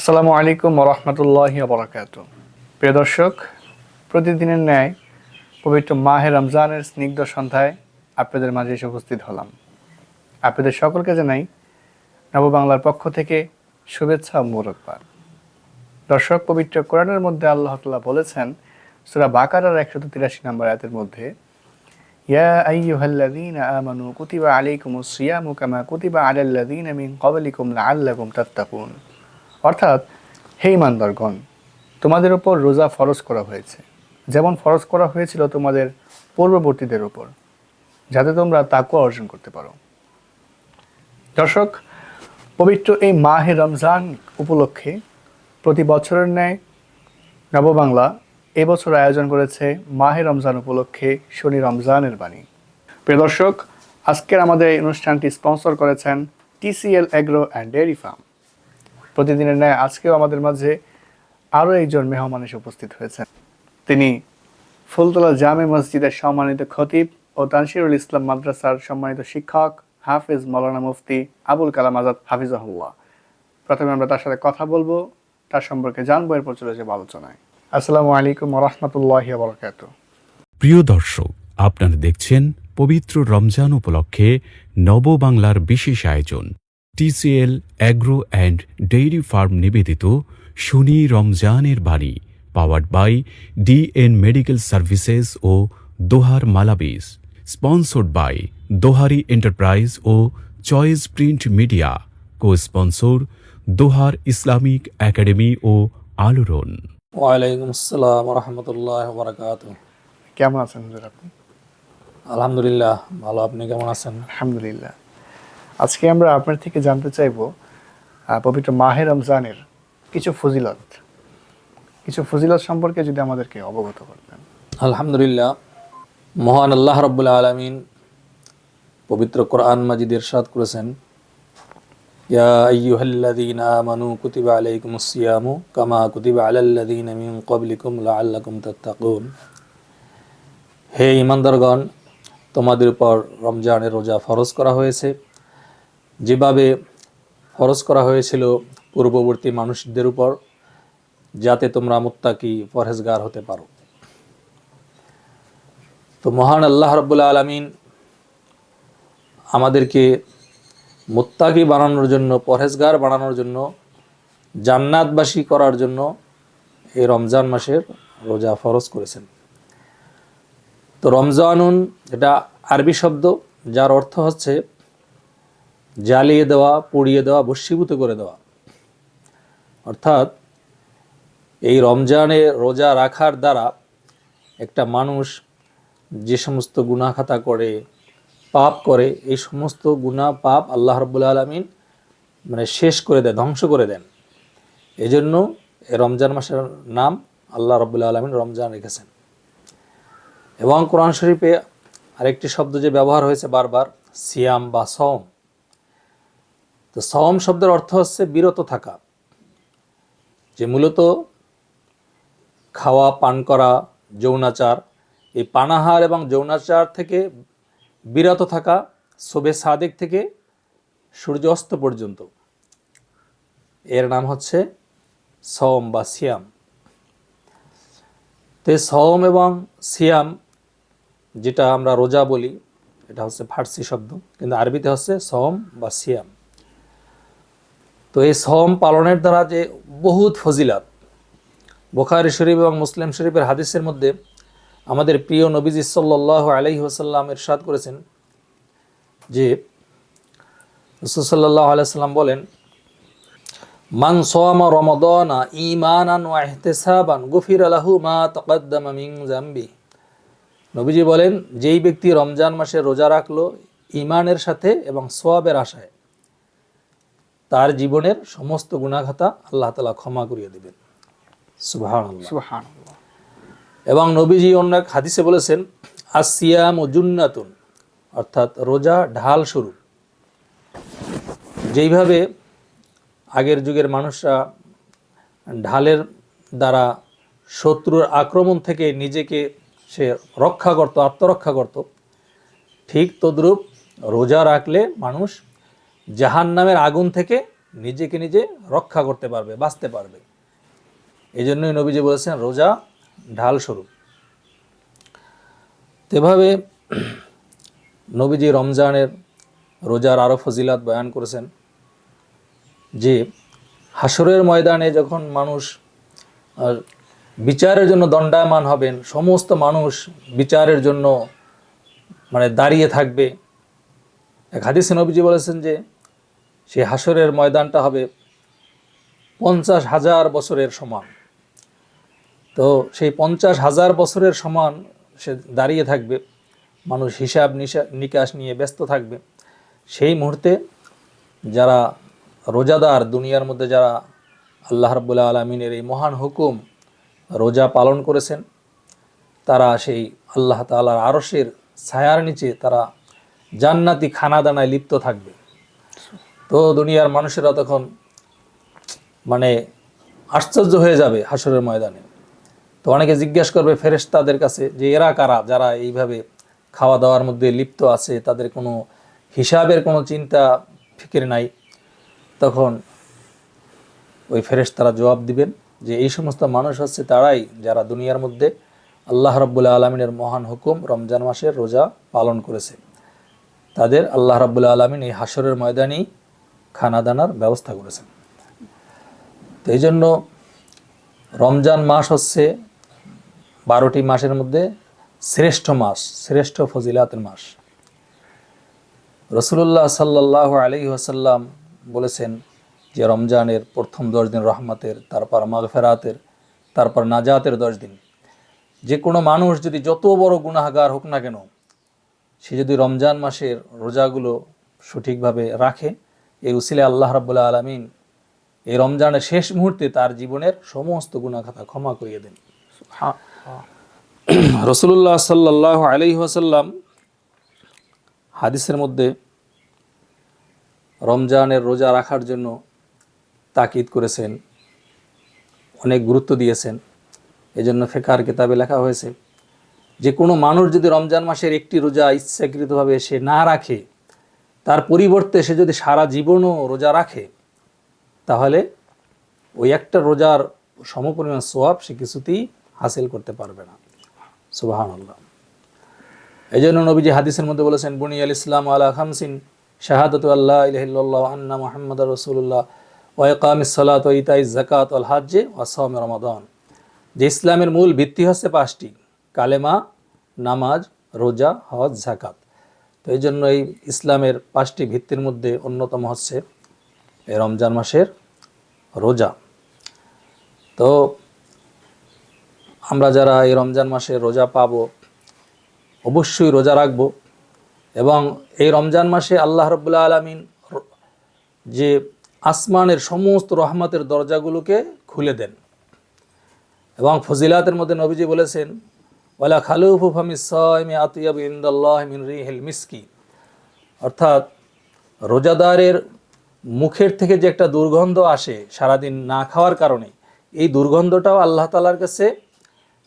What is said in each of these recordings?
আসসালামু আলাইকুম ওয়া রাহমাতুল্লাহি ওয়া বারাকাতুহু। প্রিয় দর্শক, প্রতিদিনের ন্যায় পবিত্র মাহে রমজানের স্নিগ্ধ সন্ধ্যায় আপনাদের মাঝে এসে উপস্থিত হলাম। আপনাদের সকলকে জানাই নববাংলার পক্ষ থেকে শুভেচ্ছা ও মোবারকবাদ। দর্শক, পবিত্র কোরআনের মধ্যে আল্লাহ তাআলা বলেছেন সূরা বাকারার 183 নম্বর আয়াতের মধ্যে, ইয়া আইয়ুহাল্লাযীনা আমানু কুতিবা আলাইকুমুস সিয়ামু কামা কুতিবা আলাল্লাযীনা মিন ক্বাবলিকুম লাআল্লাকুম তাত্তাকুন। অর্থাৎ, হে ঈমানদারগণ, তোমাদের উপর রোজা ফরজ করা হয়েছে, যেমন ফরজ করা হয়েছিল তোমাদের পূর্ববর্তীদের উপর, যাতে তোমরা তাকওয়া অর্জন করতে পারো। দর্শক, পবিত্র এই মাহে রমজান উপলক্ষে প্রতি বছরের ন্যায় নববাংলা এবছর আয়োজন করেছে মাহে রমজান উপলক্ষে শনি রমজানের বাণী। প্রিয় দর্শক, আজকের আমাদের এই অনুষ্ঠানটি স্পন্সর করেছেন TCL agro and dairy farm. প্রতিদিনের ন্যায় আজকেও আমাদের মাঝে আরও একজন মেহমান এসে উপস্থিত হয়েছেন। তিনি ফুলতলা জামে মসজিদের সম্মানিত খতিব ও তানসিরুল ইসলাম মাদ্রাসার সম্মানিত শিক্ষক হাফেজ মাওলানা মুফতি আবুল কালাম আজাদ হাফিজাহুল্লাহ। প্রথমে আমরা তার সাথে কথা বলবো, তার সম্পর্কে জানবো, এরপর চলে যাবো আলোচনায়। আসসালামু আলাইকুম ওয়া রাহমাতুল্লাহি ওয়া বারাকাতুহু। প্রিয় দর্শক, আপনারা দেখছেন পবিত্র রমজান উপলক্ষে নববাংলার বিশেষ আয়োজন TCL agro and dairy farm নিবেদিত শনি রমজানের বাণী, powered by DN medical services ও দোহার মালাবিস, স্পন্সর্ড বাই দোহারি এন্টারপ্রাইজ ও choice print media, co sponsor Dohar Islamic academy ও আলোড়ন। ওয়ালাইকুম আসসালাম ওয়া রাহমাতুল্লাহি ওয়া বারাকাতুহু। কেমন আছেন হুজুর আপনি? আলহামদুলিল্লাহ ভালো, আপনি কেমন আছেন? আলহামদুলিল্লাহ। আজকে আমরা আপনার থেকে জানতে চাইব পবিত্র মাহে রমজানের কিছু ফজিলত সম্পর্কে যদি আমাদেরকে অবগত করতেন। আলহামদুলিল্লাহ, মহান আল্লাহ রাব্বুল আলামিন পবিত্র কোরআন মাজিদ ইরশাদ করেছেন, ইয়া আইয়ুহাল্লাযীনা আমানু কুতিবা আলাইকুমুস সিয়ামু কামা কুতিবা আলাল্লাযীনা মিন ক্বাবলিকুম লাআল্লাকুম তাত্তাকুন। হে ঈমানদারগণ, তোমাদের উপর রমজানের রোজা ফরজ করা হয়েছে, যেভাবে ফরজ করা হয়েছিল পূর্ববর্তী মানুষদের উপর, যাতে তোমরা মুত্তাকি পরহেজগার হতে পারো। তো মহান আল্লাহ রাব্বুল আলামিন আমাদেরকে মুত্তাকি বানানোর জন্য, পরহেজগার বানানোর জন্য, জান্নাতবাসী করার জন্য এই রমজান মাসের রোজা ফরজ করেছেন। তো রমজানুন এটা আরবি শব্দ, যার অর্থ হচ্ছে জ্বালিয়ে দেওয়া, পুড়িয়ে দেওয়া, ভস্মীভূত করে দেওয়া। অর্থাৎ এই রমজানে রোজা রাখার দ্বারা একটা মানুষ যে সমস্ত গুনাহ খাতা করে, পাপ করে, এই সমস্ত গুনাহ পাপ আল্লাহ রাব্বুল আলামিন শেষ করে দেয়, ধ্বংস করে দেন। এজন্য এই রমজান মাসের নাম আল্লাহ রাব্বুল আলামিন রমজান রেখেছেন। এবং কোরআন শরীফে আরেকটি শব্দ যে ব্যবহার হয়েছে বারবার, সিয়াম বা সওম। তো সওম শব্দের অর্থ হচ্ছে বিরত থাকা, যে মূলত খাওয়া, পান করা, যৌনাচার, এই পানাহার এবং যৌনাচার থেকে বিরত থাকা, শবে সাদেক থেকে সূর্য অস্ত পর্যন্ত, এর নাম হচ্ছে সওম বা সিয়াম। তো এই সওম এবং সিয়াম, যেটা আমরা রোজা বলি, এটা হচ্ছে ফার্সি শব্দ, কিন্তু আরবিতে হচ্ছে সওম বা সিয়াম। তো এই সওম পালনের দ্বারা যে বহুত ফজিলাত, বুখারী শরীফ এবং মুসলিম শরীফের হাদিসের মধ্যে আমাদের প্রিয় নবীজি সাল্লাল্লাহু আলাইহি ওয়াসাল্লাম ইরশাদ করেছেন যে, রাসূল সাল্লাল্লাহু আলাইহি ওয়াসাল্লাম বলেন, মান সাওমা রমাদানা ঈমানান ওয়া ইহতিসাবান গুফিরা লাহু মা তাকাদ্দামা মিন যামবি। নবীজি বলেন, যেই ব্যক্তি রমজান মাসে রোজা রাখলো ঈমানের সাথে এবং সওয়াবের আশায়, তার জীবনের সমস্ত গুনাহ খাতা আল্লাহ তাআলা ক্ষমা করিয়ে দিবেন। সুবহানাল্লাহ, সুবহানাল্লাহ। এবং নবীজি অন্য এক হাদিসে বলেছেন, আসিয়ামু জুন্নাতুন, অর্থাৎ রোজা ঢাল স্বরূপ। যেইভাবে আগের যুগের মানুষরা ঢালের দ্বারা শত্রুর আক্রমণ থেকে নিজেকে সে রক্ষা করত, আত্মরক্ষা করত, ঠিক তদ্রূপ রোজা রাখলে মানুষ জাহান্নামের আগুন থেকে নিজেকে নিজে রক্ষা করতে পারবে, বাঁচতে পারবে। এই জন্যই নবীজি বলেছেন রোজা ঢাল স্বরূপ। এভাবে নবীজি রমজানের রোজার আরও ফজিলাত বয়ান করেছেন যে হাসরের ময়দানে যখন মানুষ বিচারের জন্য দণ্ডায়মান হবেন, সমস্ত মানুষ বিচারের জন্য দাঁড়িয়ে থাকবে। এক হাদিসে নবীজি বলেছেন যে সেই হাসরের ময়দানটা হবে 50,000 বছরের সমান। তো সেই 50,000 বছরের সমান সে দাঁড়িয়ে থাকবে, মানুষ হিসাব নিকাশ নিয়ে ব্যস্ত থাকবে। সেই মুহূর্তে যারা রোজাদার, দুনিয়ার মধ্যে যারা আল্লাহ রাব্বুল আলামিনের এই মহান হুকুম রোজা পালন করেছেন, তারা সেই আল্লাহ তাআলার আরশের ছায়ার নিচে তারা জান্নাতি খানাদানায় লিপ্ত থাকবে। তো দুনিয়ার মানুষেরা তখন আশ্চর্য হয়ে যাবে হাসরের ময়দানে। তো অনেকে জিজ্ঞেস করবে ফেরেশতাদের কাছে যে এরা কারা যারা এইভাবে খাওয়া দাওয়ার মধ্যে লিপ্ত আছে, তাদের কোনো হিসাবের কোনো চিন্তা ফিকির নাই। তখন ওই ফেরেশতারা জবাব দিবেন যে এই সমস্ত মানুষ হচ্ছে তারাই যারা দুনিয়ার মধ্যে আল্লাহ রাব্বুল আলামিনের মহান হুকুম রমজান মাসের রোজা পালন করেছে। তাদের আল্লাহ রাব্বুল আলামিন এই হাসরের ময়দানেই খানাদানার ব্যবস্থা করেছেন। তো এই জন্য রমজান মাস হচ্ছে 12টি মাসের মধ্যে শ্রেষ্ঠ মাস, শ্রেষ্ঠ ফজিলাতের মাস। রাসূলুল্লাহ সাল্লাল্লাহু আলাইহি ওয়াসাল্লাম বলেছেন যে রমজানের প্রথম 10 দিন রহমতের, তারপর মাগফিরাতের, তারপর নাজাতের 10 দিন। যে কোনো মানুষ যদি যত বড় গুনাহগার হোক না কেন, সে যদি রমজান মাসের রোজাগুলো সঠিকভাবে রাখে, এই উসিলায় আল্লাহ রাব্বুল আলামিন এই রমজানের শেষ মুহূর্তে তার জীবনের সমস্ত গুনাহ খাতা ক্ষমা করিয়ে দেন। রাসূলুল্লাহ সাল্লাল্লাহু আলাইহি ওয়াসাল্লাম হাদিসের মধ্যে রমজানের রোজা রাখার জন্য তাকিদ করেছেন, অনেক গুরুত্ব দিয়েছেন। এজন্য ফিকহের কিতাবে লেখা হয়েছে যে কোনো মানুষ যদি রমজান মাসের একটি রোজা ইচ্ছাকৃতভাবে সে না রাখে, তার পরিবর্তে সে যদি সারা জীবনও রোজা রাখে, তাহলে ওই একটা রোজার সমপরিমাণ সওয়াব সে কিছুতেই হাসিল করতে পারবে না। সুবহানাল্লাহ। এই জন্য নবীজি হাদিসের মধ্যে বলেছেন বুনিয়াল ইসলাম আলা খামসিন শাহাদাতু আল্লা ইলাহা ইল্লাল্লাহ ওয়া আন্না মুহাম্মাদার রাসূলুল্লাহ ওয়া ইকামিস সালাত ওয়া ইতাইজ যাকাত ওয়াল হজ্জ ওয়া সাওম রমাদান। যে ইসলামের মূল ভিত্তি হচ্ছে 5টি: কালেমা, নামাজ, রোজা, হজ, যাকাত। তো এই জন্য এই ইসলামের 5টি ভিত্তির মধ্যে অন্যতম হচ্ছে এই রমজান মাসের রোজা। তো আমরা যারা এই রমজান মাসে রোজা পাবো, অবশ্যই রোজা রাখব। এবং এই রমজান মাসে আল্লাহ রাব্বুল আলামিন যে আসমানের সমস্ত রহমতের দরজাগুলোকে খুলে দেন। এবং ফজিলাতের মধ্যে নবীজি বলেছেন ওয়ালা খালুফু ফামিস সাইমি আতিয়াবু ইনদাল্লাহি মিন রিহিল মিসকি, অর্থাৎ রোজাদারের মুখের থেকে যে একটা দুর্গন্ধ আসে সারাদিন না খাওয়ার কারণে, এই দুর্গন্ধটাও আল্লাহ তাআলার কাছে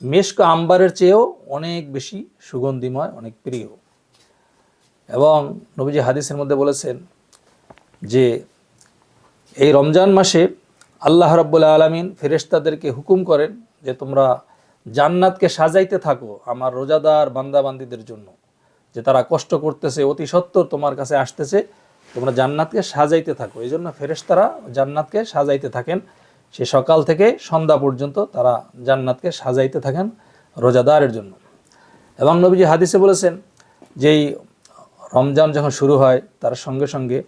মিশক আম্বারের চেয়েও অনেক বেশি সুগন্ধিময়, অনেক প্রিয়। এবং নবীজি হাদিসের মধ্যে বলেছেন যে এই রমজান মাসে আল্লাহ রাব্বুল আলামিন ফেরেশতাদেরকে হুকুম করেন যে তোমরা জান্নাতকে সাজাইতে থাকো আমার রোজাদার বান্দাবান্দীদের জন্য, যে তারা কষ্ট করতেছে, অতি সত্বর তোমার কাছে আসতেছে, তোমরা জান্নাতকে সাজাইতে থাকো। এই জন্য ফেরেশতারা জান্নাতকে সাজাইতে থাকেন, সে সকাল থেকে সন্ধ্যা পর্যন্ত তারা জান্নাতকে সাজাইতে থাকেন রোজাদারের জন্য। এবং নবীজি হাদিসে বলেছেন যেই রমজান যখন শুরু হয় তার সঙ্গে সঙ্গে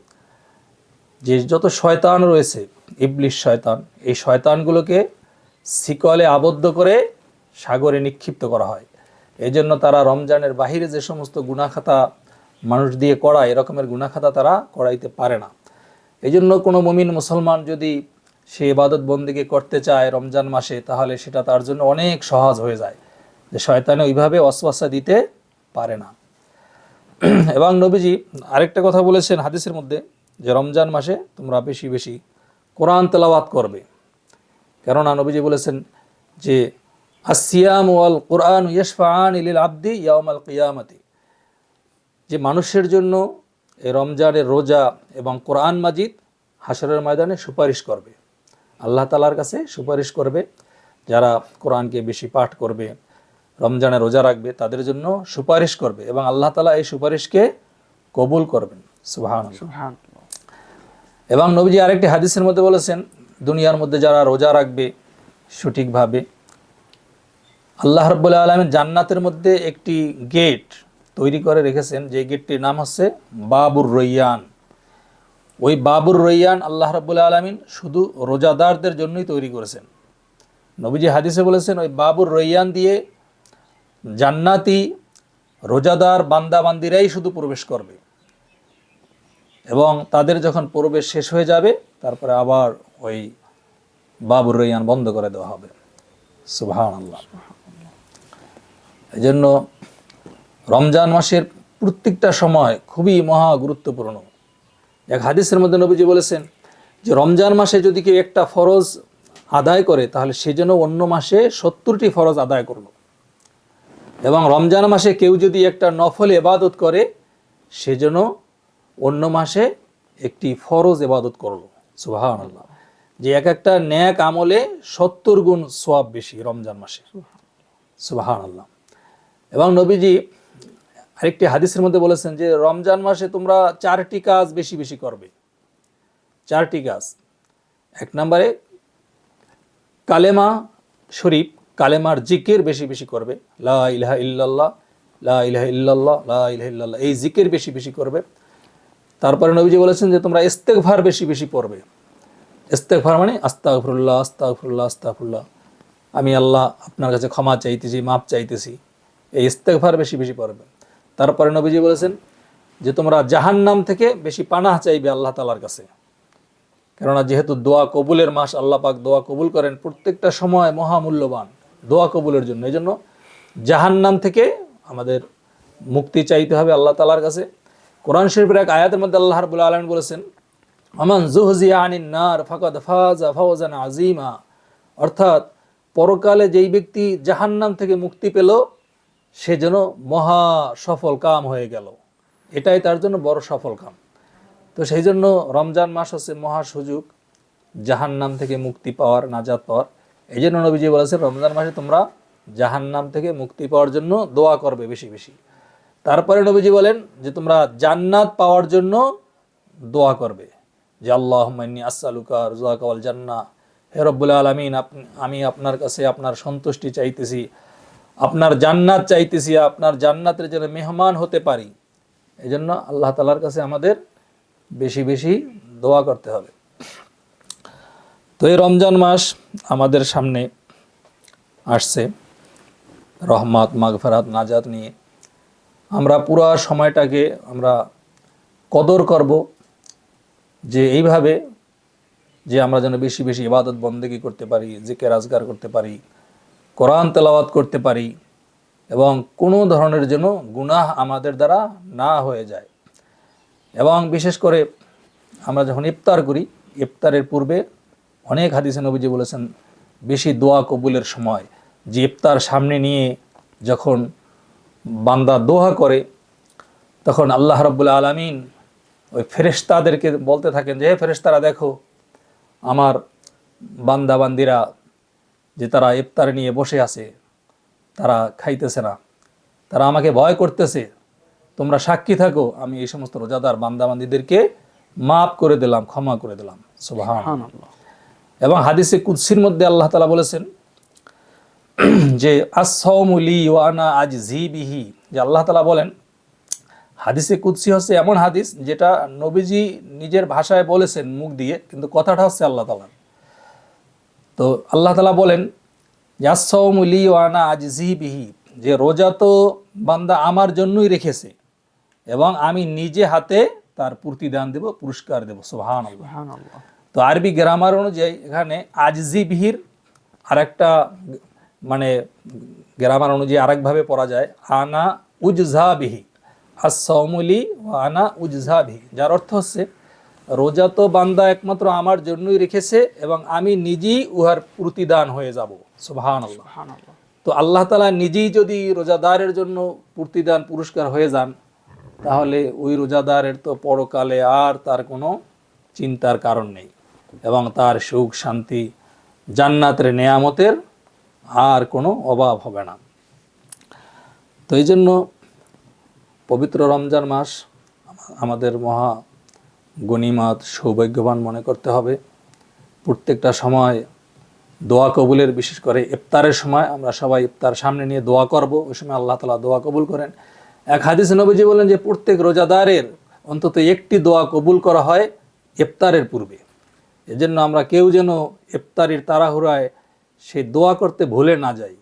যে যত শয়তান রয়েছে, ইবলিস শয়তান, এই শয়তানগুলোকে শিকলে আবদ্ধ করে সাগরে নিক্ষিপ্ত করা হয়। এই জন্য তারা রমজানের বাহিরে যে সমস্ত গুনাহখাতা মানুষ দিয়ে করায়, এরকমের গুনাহখাতা তারা করাইতে পারে না। এই জন্য কোনো মুমিন মুসলমান যদি সে ইবাদত বন্দেগী করতে চায় রমজান মাসে, তাহলে সেটা তার জন্য অনেক সহজ হয়ে যায়, যে শয়তানে ওইভাবে ওয়াসওয়াসা দিতে পারে না। এবং নবীজি আরেকটা কথা বলেছেন হাদিসের মধ্যে যে রমজান মাসে তোমরা বেশি বেশি কোরআন তেলাওয়াত করবে। কেননা নবীজি বলেছেন যে আসিয়াম ওয়াল কোরআন ইয়াশফাআন লিল আবদি ইয়াউমাল কিয়ামতি, যে মানুষের জন্য এই রমজানের রোজা এবং কোরআন মাজিদ হাসরের ময়দানে সুপারিশ করবে, আল্লাহ তাআলার কাছে সুপারিশ করবে। যারা কোরআনকে বেশি পাঠ করবে, রমজানে রোজা রাখবে, তাদের জন্য সুপারিশ করবে এবং আল্লাহ তাআলা এই সুপারিশকে কবুল করবেন। সুবহানাল্লাহ। সুবহানাল্লাহ। এবং নবীজি আরেকটি হাদিসের মধ্যে বলেছেন, দুনিয়ার মধ্যে যারা রোজা রাখবে সঠিকভাবে, আল্লাহ রাব্বুল আলামিন জান্নাতের মধ্যে একটি গেট তৈরি করে রেখেছেন, যে গেটটির নাম হচ্ছে বাবুর রৈয়ান। ওই বাবুর রৈয়ান আল্লাহ রাব্বুল আলামিন শুধু রোজাদারদের জন্যই তৈরি করেছেন। নবীজি হাদিসে বলেছেন, ওই বাবুর রৈয়ান দিয়ে জান্নাতি রোজাদার বান্দাবান্দিরাই শুধু প্রবেশ করবে এবং তাদের যখন প্রবেশ শেষ হয়ে যাবে তারপরে আবার ওই বাবুর রৈয়ান বন্ধ করে দেওয়া হবে। সুবহানাল্লাহ। এই জন্য রমজান মাসের প্রত্যেকটা সময় খুবই মহা গুরুত্বপূর্ণ। এক হাদিসের মধ্যে নবীজি বলেছেন যে রমজান মাসে যদি কেউ একটা ফরজ আদায় করে তাহলে সে যেন অন্য মাসে 70টি ফরজ আদায় করলো, এবং রমজান মাসে কেউ যদি একটা নফল ইবাদত করে সে যেন অন্য মাসে একটি ফরজ ইবাদত করলো। সুবহানাল্লাহ। যে এক একটা নেক আমলে 70 গুণ সওয়াব বেশি রমজান মাসে। সুবহানাল্লাহ। এবং নবীজি আরেকটি হাদিসের মধ্যে বলেছেন যে রমজান মাসে তোমরা 4টি কাজ বেশি বেশি করবে। 4টি কাজ। এক নম্বরে কালেমা শরীফ, কালেমার জিকির বেশি বেশি করবে, লা ইলাহা ইল্লাল্লাহ, লা ইলাহা ইল্লাল্লাহ, লা ইলাহা ইল্লাল্লাহ, এই জিকির বেশি বেশি করবে। তারপরে নবীজি বলেছেন যে তোমরা ইস্তেগফার বেশি বেশি পড়বে। ইস্তেগফার মানে আস্তাগফিরুল্লাহ, আস্তাগফিরুল্লাহ, আস্তাগফিরুল্লাহ, আমি আল্লাহ আপনার কাছে ক্ষমা চাইতেছি, মাপ চাইতেছি, এই ইস্তেগফার বেশি বেশি পড়বে। তারপরে নবীজি বলেছেন যে তোমরা জাহান্নাম থেকে বেশি পানাহ চাইবে আল্লাহ তাআলার কাছে, কেননা যেহেতু দোয়া কবুলের মাস, আল্লাহ পাক দোয়া কবুল করেন প্রত্যেকটা সময় মহামূল্যবান দোয়া কবুলের জন্য। এই জন্য জাহান্নাম থেকে আমাদের মুক্তি চাইতে হবে আল্লাহ তাআলার কাছে। কোরআন শরীফের এক আয়াতের মধ্যে আল্লাহ রাব্বুল আলামিন বলেছেন, আমান যুহজিয়া আনিন নার ফাকাদ ফাজা ফাওজান আযীমা, অর্থাৎ পরকালে যেই ব্যক্তি জাহান্নাম থেকে মুক্তি পেল সে যেন মহা সফল কাম হয়ে গেল, এটাই তার জন্য বড় সফল কাম। তো সেই জন্য রমজান মাস হচ্ছে মহা সুযোগ জাহান্নাম থেকে মুক্তি পাওয়ার, নাজাত পাওয়ার। এই জন্য নবীজি বলেছেন রমজান মাসে তোমরা জাহান্নাম থেকে মুক্তি পাওয়ার জন্য দোয়া করবে বেশি বেশি। তারপরে নবীজি বলেন যে তোমরা জান্নাত পাওয়ার জন্য দোয়া করবে, যে আল্লাহুম্মা ইন্নী আসআলুকা রিজওয়াকা ওয়াল জান্নাহ, হে রব্বুল আলামিন আমি আপনার কাছে আপনার সন্তুষ্টি চাইতেছি, আপনার জান্নাত চাইতেছি, আপনার জান্নাতের যেন মেহমান হতে পারি। এই জন্য আল্লাহ তাআলার কাছে আমাদের বেশি বেশি দোয়া করতে হবে। তো এই রমজান মাস আমাদের সামনে আসছে রহমত, মাগফিরাত, নাজাত নিয়ে। আমরা পুরো সময়টাকে আমরা কদর করব, যে এইভাবে যে আমরা যেন বেশি বেশি ইবাদত বন্দেগী করতে পারি, জিকির আজকার করতে পারি, কোরআন তেলাওয়াত করতে পারি, এবং কোনো ধরনের যেন গুনাহ আমাদের দ্বারা না হয়ে যায়। এবং বিশেষ করে আমরা যখন ইফতার করি, ইফতারের পূর্বে অনেক হাদিসে নবীজি বলেছেন বেশি দোয়া কবুলের সময়, যে ইফতার সামনে নিয়ে যখন বান্দা দোয়া করে তখন আল্লাহ রাব্বুল আলামিন ওই ফেরেশতাদেরকে বলতে থাকেন যে হে ফেরেশতারা দেখো আমার বান্দা বান্দিরা যে তারা ইফতার নিয়ে বসে আছে, তারা খাইতেছে না, তারা আমাকে ভয় করতেছে, তোমরা সাক্ষী থাকো আমি এই সমস্ত রোজাদার বান্দাবান্দিদেরকে মাফ করে দিলাম, ক্ষমা করে দিলাম। সুবহানাল্লাহ। এবং হাদিসে কুদসির মধ্যে আল্লাহ তাআলা বলেছেন যে আস-সাওমু লি ওয়া আনা আজজি বিহি, যে আল্লাহ তাআলা বলেন, হাদিসে কুদসি হচ্ছে এমন হাদিস যেটা নবীজি নিজের ভাষায় বলেছেন মুখ দিয়ে, কিন্তু কথাটা হচ্ছে আল্লাহ তাআলার। তো আল্লাহ তাআলা বলেন যে আস-সাওমু লি ওয়া আনা আজজি বিহি, যে রোজা তো বান্দা আমার জন্যই রেখেছে এবং আমি নিজে হাতে তার প্রতিদান দেব, পুরস্কার দেব। সুবহানাল্লাহ। তো আরবি গ্রামার অনুযায়ী এখানে আজজি বিহির আরেকটা মানে গ্রামার অনুযায়ী আরেকভাবে পড়া যায় আনা উজজা বিহি, আস-সাওমু লি ওয়া আনা উজজা বিহি, যার অর্থ হচ্ছে রোজা তো বান্দা একমাত্র আমার জন্যই রেখেছে এবং আমি নিজেই উহার প্রতিদান হয়ে যাব। সুবহানাল্লাহ। তো আল্লাহ তাআলা নিজেই যদি রোজাদারের জন্য প্রতিদান পুরস্কার হয়ে যান তাহলে ওই রোজাদারের তো পরকালে আর তার কোনো চিন্তার কারণ নেই, এবং তার সুখ শান্তি জান্নাতের নেয়ামতের আর কোনো অভাব হবে না। তো এই জন্য পবিত্র রমজান মাস আমাদের মহা গনিমত, সৌভাগ্যবান মনে করতে হবে। প্রত্যেকটা সময় দোয়া কবুলের, বিশেষ করে ইফতারের সময় আমরা সবাই ইফতার সামনে নিয়ে দোয়া করব, ওই সময় আল্লাহ তাআলা দোয়া কবুল করেন। এক হাদিসে নবীজি বলেন যে প্রত্যেক রোজাদারের অন্তত একটি দোয়া কবুল করা হয় ইফতারের পূর্বে। এজন্য আমরা কেউ যেন ইফতারির তাড়াহুড়ায় সেই দোয়া করতে ভুলে না যাই,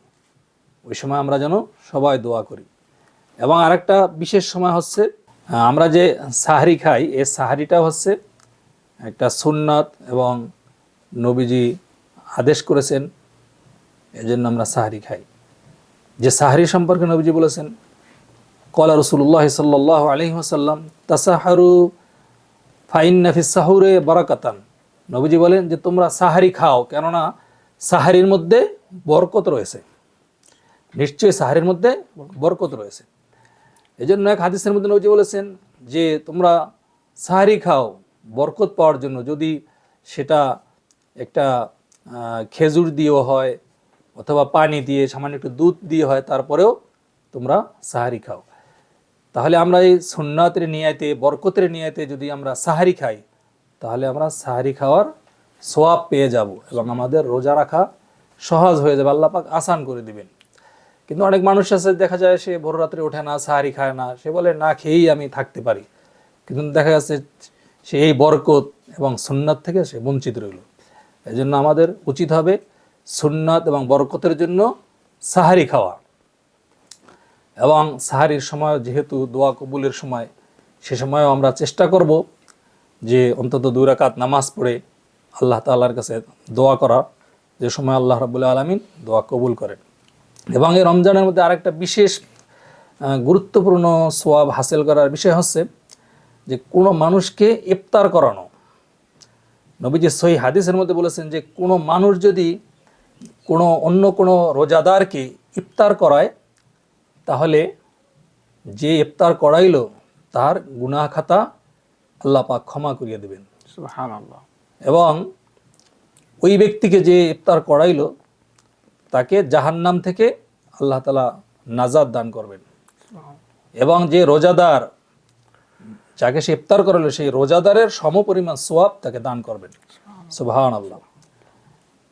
ওই সময় আমরা যেন সবাই দোয়া করি। এবং আরেকটা বিশেষ সময় হচ্ছে আমরা যে সাহরি খাই, এই সাহরিটা হচ্ছে একটা সুন্নাত এবং নবীজি আদেশ করেছেন, এজন্য আমরা সাহরি খাই। যে সাহরি সম্পর্কে নবীজি বলেছেন, ক্বালা রাসূলুল্লাহ সাল্লাল্লাহু আলাইহি ওয়াসাল্লাম তাসাহারু ফাইন্না ফিস সাহুরে বারাকাতান। নবীজি বলেন যে তোমরা সাহারি খাও, কেননা সাহারির মধ্যে বরকত রয়েছে, নিশ্চয়ই সাহারির মধ্যে বরকত রয়েছে। এই জন্য এক হাদিসের মধ্যে নবীজি বলেছেন যে তোমরা সাহারি খাও বরকত পাওয়ার জন্য, যদি সেটা একটা খেজুর দিয়েও হয় অথবা পানি দিয়ে, সামান্য একটু দুধ দিয়ে হয়, তারপরেও তোমরা সাহারি খাও। তাহলে আমরা এই সুন্নাতের নিয়াতে, বরকতের নিয়াতে যদি আমরা সাহারি খাই, তাহলে আমরা সাহারি খাওয়ার সওয়াব পেয়ে যাব এবং আমাদের রোজা রাখা সহজ হয়ে যাবে, আল্লাহ পাক আসান করে দিবেন। কিন্তু অনেক মানুষ আছে, দেখা যায় সে ভোর রাত্রে ওঠে না, সাহারি খায় না, সে বলে না খেয়েই আমি থাকতে পারি, কিন্তু দেখা যাচ্ছে সে এই বরকত এবং সুন্নাত থেকে সে বঞ্চিত রইল। এই জন্য আমাদের উচিত হবে সুন্নাত এবং বরকতের জন্য সাহারি খাওয়া। এবং সাহারির সময় যেহেতু দোয়া কবুলের সময়, সে সময়ও আমরা চেষ্টা করব যে অন্তত 2 রাকাত নামাজ পড়ে আল্লাহ তাআলার কাছে দোয়া করা, যে সময় আল্লাহ রাব্বুল আলামিন দোয়া কবুল করেন। এবং এই রমজানের মধ্যে আরেকটা বিশেষ গুরুত্বপূর্ণ সওয়াব হাসিল করার বিষয় হচ্ছে যে কোনো মানুষকে ইফতার করানো। নবীজি সহিহ হাদিসের মধ্যে বলেছেন যে কোনো মানুষ যদি অন্য কোনো রোজাদারকে ইফতার করায়, তাহলে যে ইফতার করাইলো তার গুনাহ খাতা আল্লাহ পাক ক্ষমা করিয়ে দেবেন, সুবহানাল্লাহ। এবং ওই ব্যক্তিকে যে ইফতার করাইলো তাকে জাহান্নাম থেকে আল্লাহ তাআলা নাজাত দান করবেন। এবং যে রোজাদার যাকে সে ইফতার করালো, সেই রোজাদারের সমপরিমাণ সওয়াব তাকে দান করবেন, সুবহানাল্লাহ।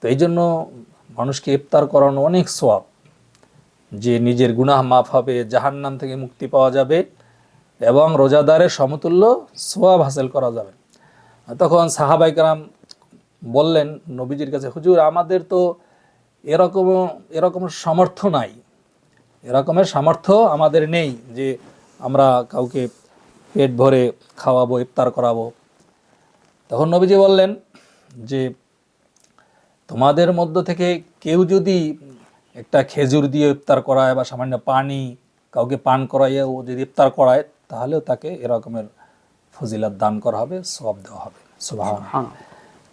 তো এই জন্য মানুষকে ইফতার করানো অনেক সওয়াব, যে নিজের গুনাহ মাফ হবে, জাহান্নাম থেকে মুক্তি পাওয়া যাবে এবং রোজাদারের সমতুল্য সওয়াব হাসিল করা যাবে। তখন সাহাবায়ে কেরাম বললেন নবীজির কাছে, হুজুর আমাদের তো এরকম সামর্থ্য নাই, এরকমের সামর্থ্য আমাদের নেই যে আমরা কাউকে পেট ভরে খাওয়াবো, ইফতার করাবো। তখন নবীজি বললেন যে তোমাদের মধ্য থেকে কেউ যদি একটা খেজুর দিয়ে ইফতার করায় বা সামান্য পানি কাউকে পান করাইয়া ও যদি ইফতার করায়, তাহলেও তাকে এরকমের ফজিলত দান করা হবে, সওয়াব দেওয়া হবে, সুবহানাল্লাহ।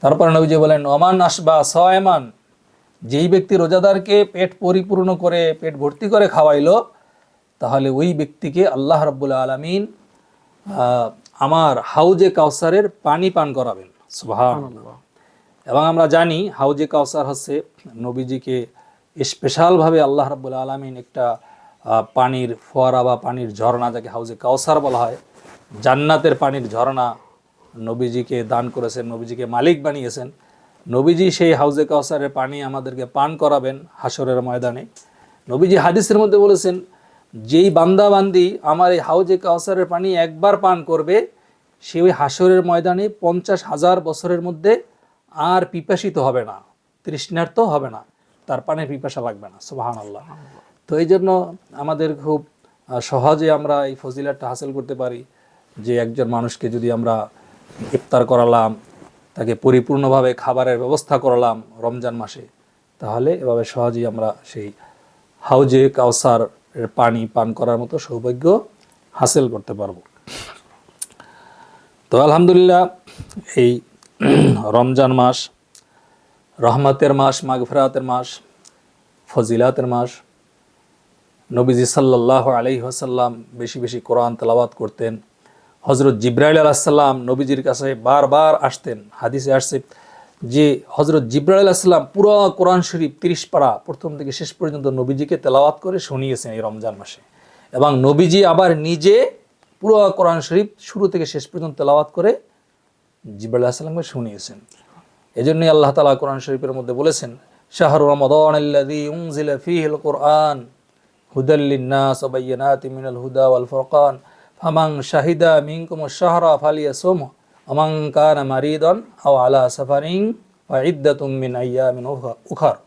তারপরে নবীজি বলেন ওমান আসবা সায়মান, যেই ব্যক্তি রোজাদারকে পেট পরিপূর্ণ করে, পেট ভর্তি করে খাওয়াইলো, তাহলে ওই ব্যক্তিকে আল্লাহ রাব্বুল আলামিন আমার হাউজে কাউসারের পানি পান করাবেন, সুবহানাল্লাহ। এবং আমরা জানি হাউজে কাউসার হচ্ছে নবীজিকে স্পেশালভাবে আল্লাহ রাব্বুল আলামিন একটা পানির ফোয়ারা বা পানির ঝর্ণা, যাকে হাউজে কাউসার বলা হয়, জান্নাতের পানির ঝর্ণা নবীজিকে দান করেছেন, নবীজিকে মালিক বানিয়েছেন। নবীজি সেই হাউজে কাউসারের পানি আমাদেরকে পান করাবেন হাসরের ময়দানে। নবীজি হাদিসের মধ্যে বলেছেন, যেই বান্দা বান্দি আমার এই হাউজে কাউসারের পানি একবার পান করবে, সে ওই হাসরের ময়দানে 50,000 বছরের মধ্যে আর পিপাসিত হবে না, তৃষ্ণার্ত হবে না, তার পানির পিপাসা লাগবে না, সুবহানাল্লাহ। তো এই জন্য আমাদের খুব সহজে আমরা এই ফজিলতটা হাসিল করতে পারি যে একজন মানুষকে যদি আমরা ইফতার করালাম, তাকে পরিপূর্ণভাবে খাবারের ব্যবস্থা করালাম রমজান মাসে, তাহলে এভাবে সহজেই আমরা সেই হাউজে কাউসার পানি পান করার মতো সৌভাগ্য হাসিল করতে পারবো। তো আলহামদুলিল্লাহ, এই রমজান মাস রহমতের মাস, মাগফিরাতের মাস, ফজিলাতের মাস। নবীজি সাল্লাল্লাহু আলাইহি ওয়াসাল্লাম বেশি বেশি কোরআন তেলাওয়াত করতেন, হজরত জিব্রাইল আলাইহিসসালাম নবীজির কাছে বারবার আসতেন। হাদিসে আসছে যে হজরত জিব্রাইল আলাইহিসসালাম পুরো কোরআন শরীফ 30 পারা প্রথম থেকে শেষ পর্যন্ত নবীজিকে তেলাওয়াত করে শুনিয়েছেন এই রমজান মাসে, এবং নবীজি আবার নিজে পুরো কোরআন শরীফ শুরু থেকে শেষ পর্যন্ত তেলাওয়াত করে জিব্রাইল আলাইহিসসালামকে শুনিয়েছেন। এজন্যই আল্লাহ তাআলা কোরআন শরীফের মধ্যে বলেছেন, শাহরু রমাদানাল্লাযী উনজিলা ফীহিল কুরআন হুদাল লিন-নাস ওয়া বায়্যিনাতিন মিনাল হুদা ওয়াল ফুরকান ফামান শাহিদা মিনকুমুশ শাহরা ফালিয়াসুমহু ওয়া মান কানা মারিদান আও আলা সাফারিন ফাইদ্দাতুম মিন আইয়ামিন উখার।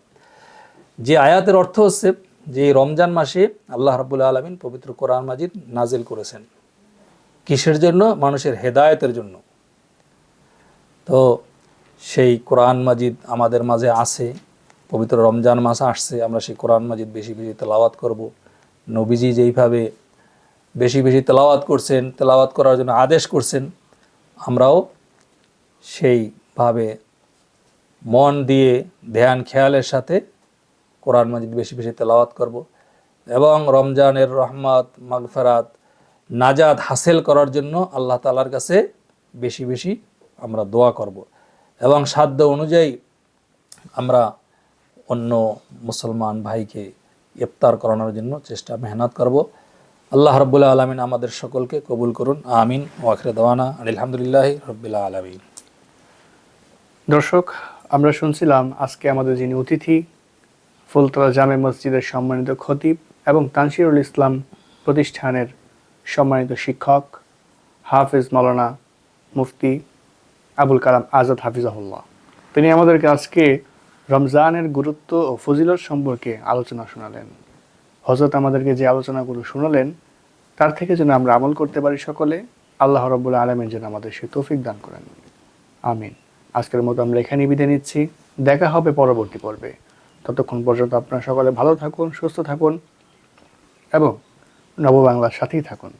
যে আয়াতের অর্থ হচ্ছে যে এই রমজান মাসে আল্লাহ রাব্বুল আলামিন পবিত্র কোরআন মাজিদ নাজিল করেছেন। কিসের জন্য? মানুষের হেদায়েতের জন্য। তো সেই কোরআন মাজিদ আমাদের মাঝে আছে, পবিত্র রমজান মাস আসছে, আমরা সেই কোরআন মাজিদ বেশি বেশি তেলাওয়াত করব। নবীজি যেইভাবে বেশি বেশি তেলাওয়াত করছেন, তেলাওয়াত করার জন্য আদেশ করছেন, আমরাও সেইভাবে মন দিয়ে ধ্যান খেয়ালের সাথে কোরআন মাজিদ বেশি বেশি তেলাওয়াত করব এবং রমজানের রহমত, মাগফিরাত, নাজাত হাসিল করার জন্য আল্লাহ তাআলার কাছে বেশি বেশি আমরা দোয়া করব এবং সাধ্য অনুযায়ী আমরা অন্য মুসলমান ভাইকে ইফতার করানোর জন্য চেষ্টা মেহনত করব। আল্লাহ রাব্বুল আলামিন আমাদের সকলকে কবুল করুন, আমিন। ওয়া আখিরু দাওয়ানা আলহামদুলিল্লাহি রাব্বিল আলামিন। দর্শক, আমরা শুনছিলাম আজকে আমাদের যিনি অতিথি, ফুলতলা জামে মসজিদের সম্মানিত খতিব এবং তানসিরুল ইসলাম প্রতিষ্ঠানের সম্মানিত শিক্ষক হাফেজ মাওলানা মুফতি আবুল কালাম আজাদ হাফিজাহুল্লাহ। তিনি আমাদেরকে আজকে রমজানের গুরুত্ব ও ফজিলত সম্পর্কে আলোচনা শোনালেন। হযরত আমাদেরকে যে আলোচনাগুলো শোনালেন তার থেকে যেন আমরা আমল করতে পারি সকলে। আল্লাহ রাব্বুল আলামিন যেন আমাদের সে তৌফিক দান করেন, আমিন। আজকের মতো আমরা এখানেই বিদায় নিচ্ছি, দেখা হবে পরবর্তী পর্বে। ততক্ষণ পর্যন্ত আপনারা সকলে ভালো থাকুন, সুস্থ থাকুন এবং নববাংলার সাথেই থাকুন।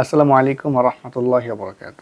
আসসালামু আলাইকুম ওয়া রাহমাতুল্লাহি ওয়া বারাকাতুহু।